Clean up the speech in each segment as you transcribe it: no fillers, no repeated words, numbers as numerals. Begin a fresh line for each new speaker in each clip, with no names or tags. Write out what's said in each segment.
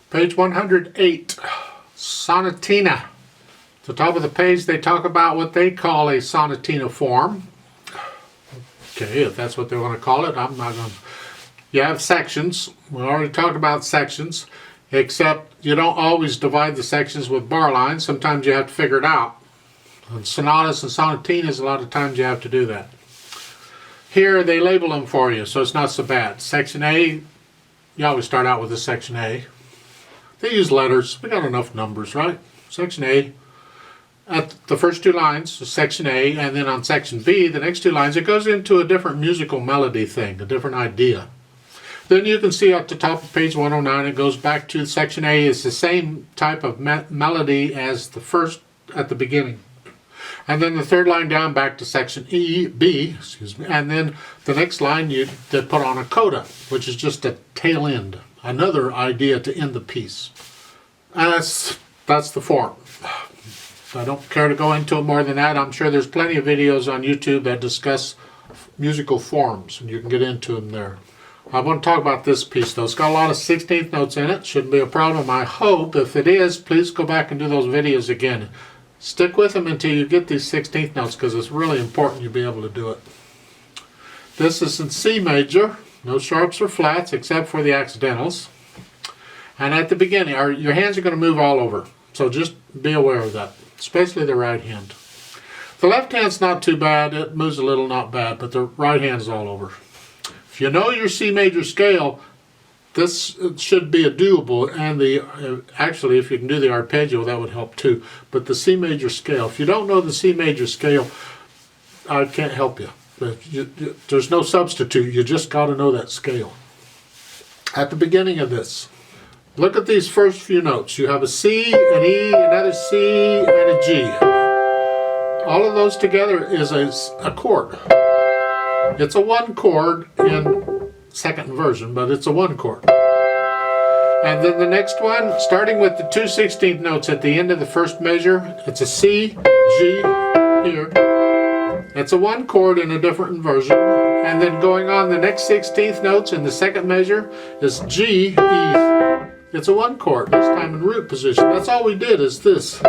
Page 108, Sonatina. At the top of the page they talk about what they call a sonatina form. Okay, if that's what they want to call it, I'm not going to. You have sections. We already talked about sections, except you don't always divide the sections with bar lines. Sometimes you have to figure it out. On sonatas and sonatinas, a lot of times you have to do that. Here they label them for you, so it's not so bad. Section A, you always start out with a section A. They use letters. We got enough numbers, right? Section A. At the first two lines, section A, and then on section B, the next two lines, it goes into a different musical melody thing, a different idea. Then you can see at the top of page 109, it goes back to section A. It's the same type of melody as the first at the beginning. And then the third line down back to section B, and then the next line they put on a coda, which is just a tail end, another idea to end the piece. And that's the form. I don't care to go into it more than that. I'm sure there's plenty of videos on YouTube that discuss musical forms, and you can get into them there. I want to talk about this piece though. It's got a lot of 16th notes in it. Shouldn't be a problem, I hope. If it is, please go back and do those videos again. Stick with them until you get these 16th notes, because it's really important you be able to do it. This is in C major. No sharps or flats except for the accidentals. And at the beginning, your hands are going to move all over. So just be aware of that, especially the right hand. The left hand's not too bad. It moves a little, not bad, but the right hand's all over. If you know your C major scale, this should be a doable, and actually if you can do the arpeggio, that would help too. But the C major scale, if you don't know the C major scale, I can't help you. But there's no substitute. You just got to know that scale. At the beginning of this, look at these first few notes. You have a C, an E, another C, and a G. All of those together is a chord. It's a one chord in second version, but it's a one chord. And then the next one, starting with the 2 16th notes at the end of the first measure, it's a C, G, here. It's a one chord in a different version. And then going on, the next 16th notes in the second measure is G, E. It's a one chord, this time in root position. That's all we did is this.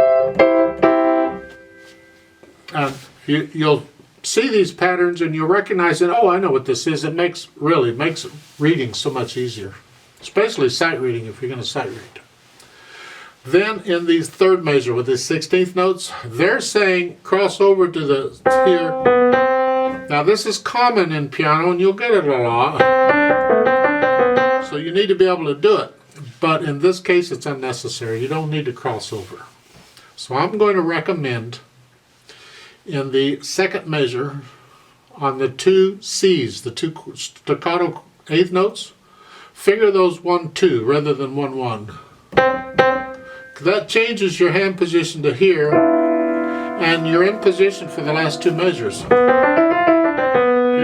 And you'll see these patterns and you'll recognize that, oh, I know what this is. It makes reading so much easier, especially sight reading if you're going to sight read. Then in the third measure with the 16th notes, they're saying cross over to the here. Now this is common in piano and you'll get it a lot. So you need to be able to do it. But in this case it's unnecessary. You don't need to cross over. So I'm going to recommend in the second measure on the 2 C's, the 2 staccato eighth notes, finger those 1 2 rather than 1 1. That changes your hand position to here, and you're in position for the last 2 measures. You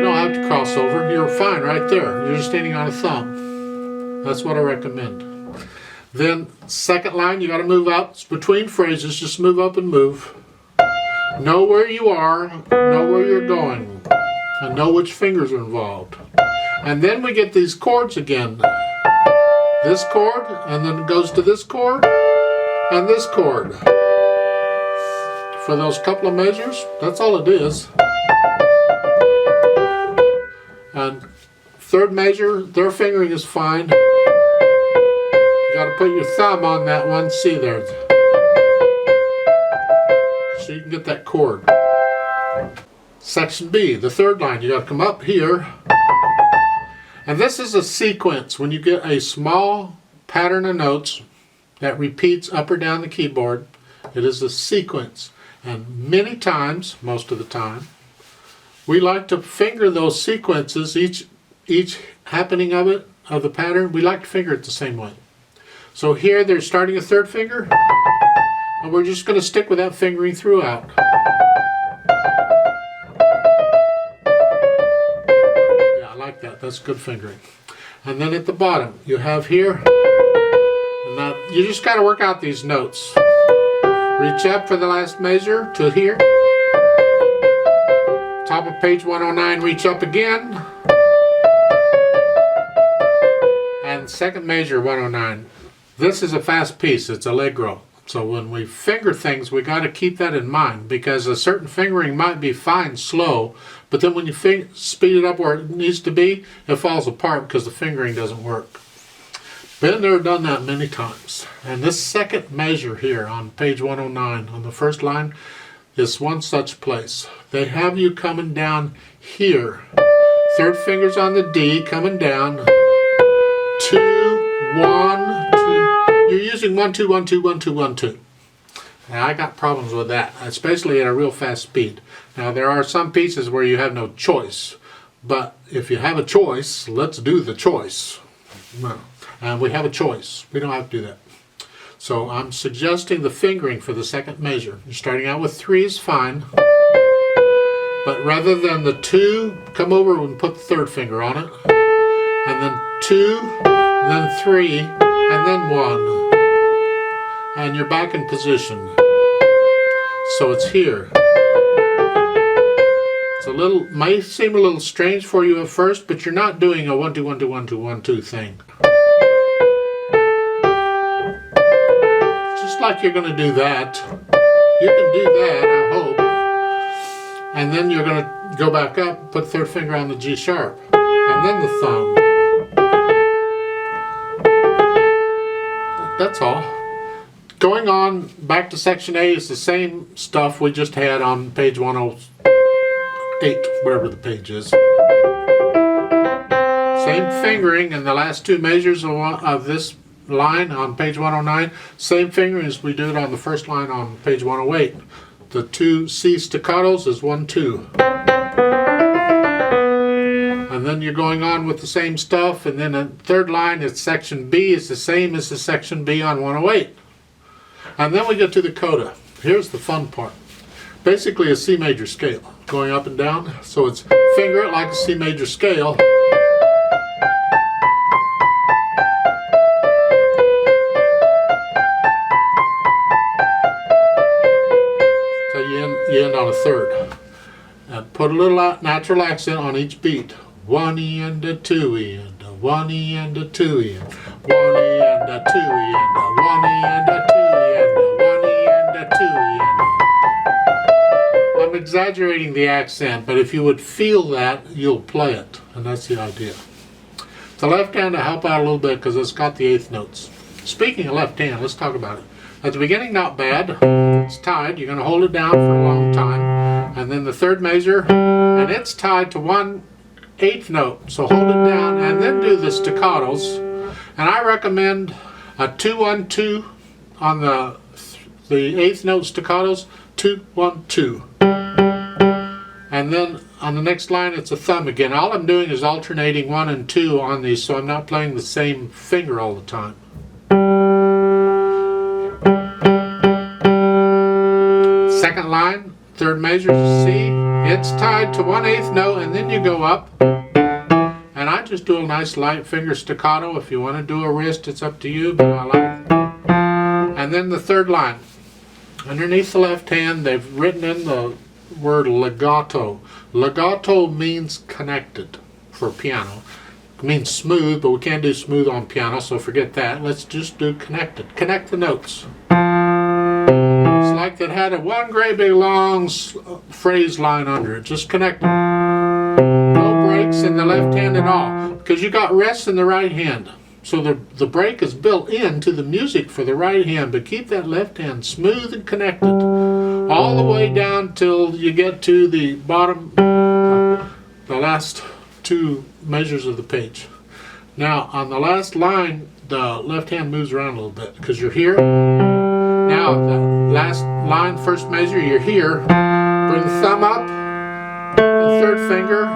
don't have to cross over. You're fine right there. You're just standing on a thumb. That's what I recommend. Then second line, you got to move up. It's between phrases. Just move up and move. Know where you are, know where you're going, and know which fingers are involved. And then we get these chords again. This chord, and then it goes to this chord, and this chord. For those couple of measures, that's all it is. And third measure, their fingering is fine. You got to put your thumb on that one C there, so you can get that chord. Section B, the third line, you got to come up here. And this is a sequence. When you get a small pattern of notes that repeats up or down the keyboard, it is a sequence. And many times, most of the time, we like to finger those sequences, each happening of it, of the pattern, we like to finger it the same way. So here they're starting a third finger, and we're just going to stick with that fingering throughout. Yeah, I like that. That's good fingering. And then at the bottom, you have here, and now you just got to work out these notes. Reach up for the last measure to here. Top of page 109, reach up again. And second measure, 109. This is a fast piece, it's allegro. So when we finger things, we got to keep that in mind, because a certain fingering might be fine slow, but then when you speed it up where it needs to be, it falls apart because the fingering doesn't work. Been there, done that many times. And this second measure here on page 109, on the first line, is one such place. They have you coming down here. Third finger's on the D, coming down. 2, 1, 2. You're using 1, 2, 1, 2, 1, 2, 1, 2. Now I got problems with that, especially at a real fast speed. Now there are some pieces where you have no choice, but if you have a choice, let's do the choice. And we have a choice. We don't have to do that. So I'm suggesting the fingering for the second measure. You're starting out with 3 is fine, but rather than the 2, come over and put the third finger on it, and then 2, then 3, and then 1. And you're back in position. So it's here. It's a little, might seem a little strange for you at first, but you're not doing a 1, 2, 1, 2, 1, 2, 1, 2 thing. Just like you're going to do that. You can do that, I hope. And then you're going to go back up, put third finger on the G sharp, and then the thumb. That's all. Going on back to section A is the same stuff we just had on page 108, wherever the page is. Same fingering in the last 2 measures of this line on page 109. Same fingering as we did on the first line on page 108. The 2 C staccatos is 1, 2. And then you're going on with the same stuff, and then the third line, it's section B, is the same as the section B on 108. And then we get to the coda. Here's the fun part. Basically a C major scale, going up and down. So it's finger it like a C major scale. So you end on a third. And put a little natural accent on each beat. 1 E and a 2 E and a 1 E and a 2 E and 1 E and a 2 E and a 1 E and a 2 E and a 1 E and a 2 E and a. I'm exaggerating the accent, but if you would feel that, you'll play it, and that's the idea. The left hand to help out a little bit because it's got the 8th notes. Speaking of left hand, let's talk about it. At the beginning, not bad. It's tied. You're going to hold it down for a long time, and then the third measure, and it's tied to 1/8 note, so hold it down and then do the staccatos. And I recommend a 2, 1, 2 on the 8th note staccatos, 2, 1, 2. And then on the next line it's a thumb again. All I'm doing is alternating 1 and 2 on these, so I'm not playing the same finger all the time. Second line, third measure is C. It's tied to 1/8 note, and then you go up. And I just do a nice light finger staccato. If you want to do a wrist, it's up to you, but I like. And then the third line. Underneath the left hand, they've written in the word legato. Legato means connected for piano. It means smooth, but we can't do smooth on piano, so forget that. Let's just do connected. Connect the notes. It's like it had a one great big long phrase line under it. Just connect it. No breaks in the left hand at all, because you got rests in the right hand. So the break is built into the music for the right hand, but keep that left hand smooth and connected all the way down till you get to the bottom, the last 2 measures of the page. Now on the last line, the left hand moves around a little bit because you're here. Now the last line, first measure, you're here. Bring the thumb up, the third finger.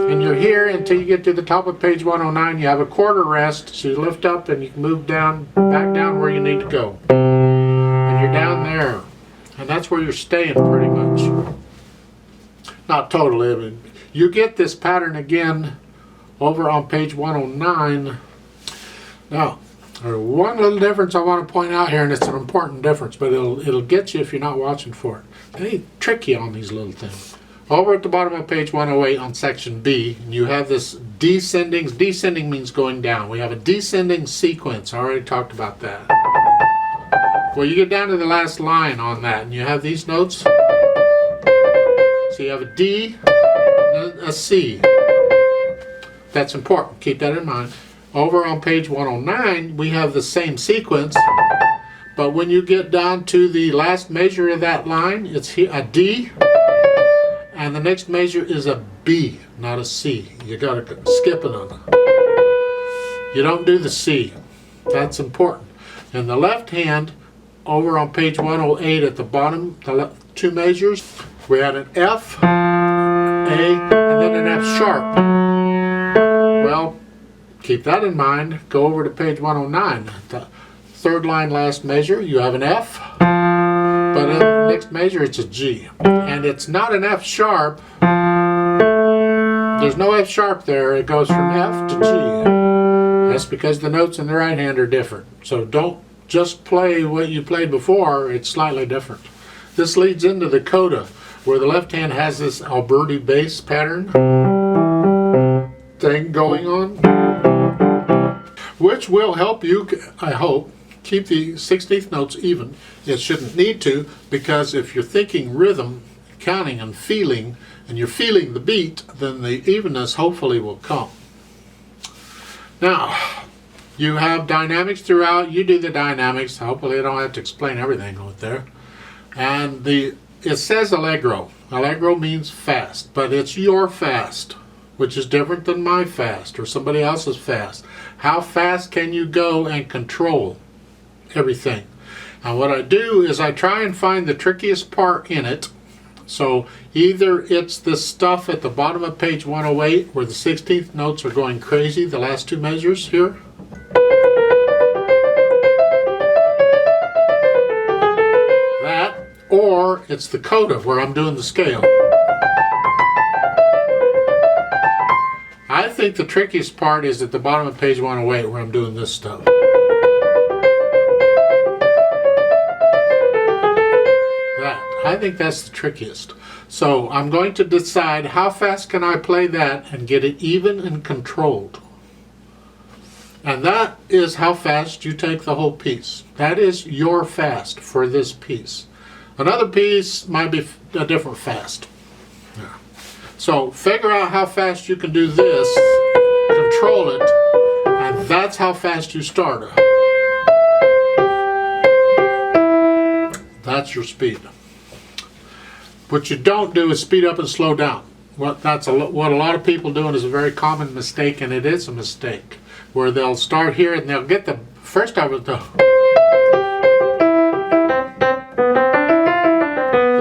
And you're here until you get to the top of page 109. You have a quarter rest, so you lift up and you can move down, back down where you need to go. And you're down there. And that's where you're staying pretty much. Not totally, but you get this pattern again over on page 109. Now, there's one little difference I want to point out here, and it's an important difference, but it'll get you if you're not watching for it. They trick you on these little things. Over at the bottom of page 108 on section B, you have this descending. Descending means going down. We have a descending sequence. I already talked about that. Well, you get down to the last line on that, and you have these notes. So you have a D and a C. That's important. Keep that in mind. Over on page 109, we have the same sequence, but when you get down to the last measure of that line, it's a D, and the next measure is a B, not a C. You got to skip it on it. You don't do the C. That's important. In the left hand, over on page 108 at the bottom, the two measures, we had an F, A, and then an F sharp. Well, keep that in mind. Go over to page 109. The third line, last measure, you have an F, but in the next measure it's a G. And it's not an F sharp. There's no F sharp there. It goes from F to G. That's because the notes in the right hand are different. So don't just play what you played before. It's slightly different. This leads into the coda, where the left hand has this Alberti bass pattern thing going on, which will help you, I hope, keep the 16th notes even. It shouldn't need to, because if you're thinking rhythm, counting and feeling, and you're feeling the beat, then the evenness hopefully will come. Now, you have dynamics throughout. You do the dynamics. Hopefully I don't have to explain everything out there. And it says allegro. Allegro means fast, but it's your fast, which is different than my fast or somebody else's fast. How fast can you go and control everything? And what I do is I try and find the trickiest part in it. So either it's the stuff at the bottom of page 108 where the 16th notes are going crazy, the last two measures here. That, or it's the coda where I'm doing the scale. I think the trickiest part is at the bottom of page 108 where I'm doing this stuff. I think that's the trickiest. So I'm going to decide how fast can I play that and get it even and controlled. And that is how fast you take the whole piece. That is your fast for this piece. Another piece might be a different fast. Yeah. So figure out how fast you can do this, control it, and that's how fast you start. That's your speed. What you don't do is speed up and slow down. What a lot of people do, and is a very common mistake, and it is a mistake, where they'll start here and they'll get the first of it, but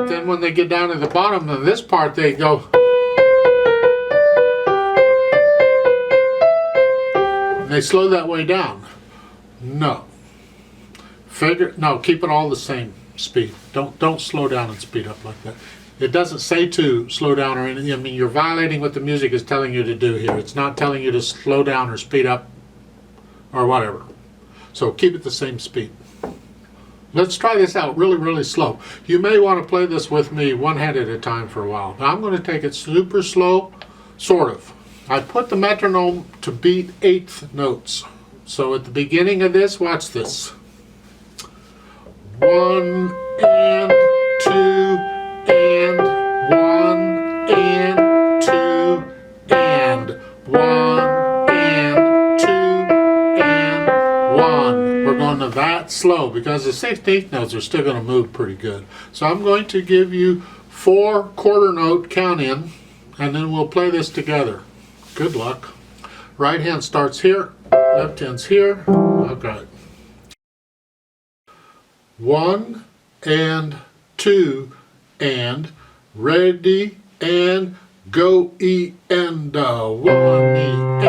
then when they get down to the bottom of this part, they go, and they slow that way down. No, keep it all the same speed. Don't slow down and speed up like that. It doesn't say to slow down or anything. I mean, you're violating what the music is telling you to do here. It's not telling you to slow down or speed up or whatever. So keep it the same speed. Let's try this out really, really slow. You may want to play this with me one hand at a time for a while. Now I'm going to take it super slow, sort of. I put the metronome to beat eighth notes. So at the beginning of this, watch this. 1 and 2 and 1 and 2 and 1 and 2 and 1. We're going to that slow because the 16th notes are still going to move pretty good. So I'm going to give you 4 quarter note count in, and then we'll play this together. Good luck. Right hand starts here, left hand's here. Okay. 1 and 2 and ready and go E and 1 E